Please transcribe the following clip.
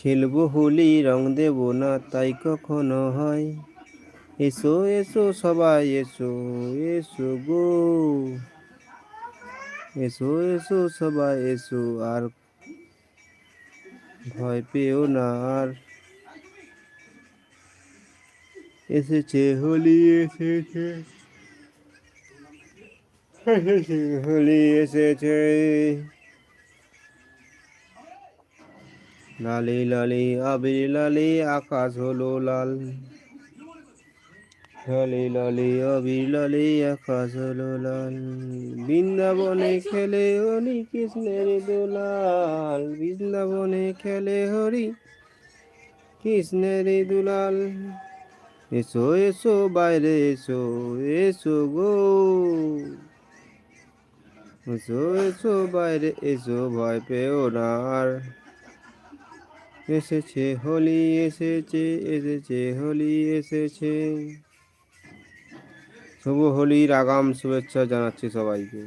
খেলবো হোলি রং দেব না তাই কখনো হয়। এসো এসো সবাই এসো, এসো গো, এসো এসো সবাই এসো, আর ভয় পেও না আর। এসেছে হোলি এসেছে, এসেছে হোলি এসেছে। লালি লালি আবির লালি আকাশ হলো লাল, লালি লালি আবির লালি আকাশ হলো লাল। বৃন্দাবনে খেলে হরি কৃষ্ণের দুলাল, বৃন্দাবনে খেলে হরি কৃষ্ণের দুলাল। এসো এসো বাইরে এসো, এসো গো, এসো এসো বাইরে এসো, ভয় পেও না আর। এসেছে হোলি এসেছে, এসেছে হোলি এসেছে। শুভ হোলির আগাম শুভেচ্ছা জানাচ্ছি সবাইকে।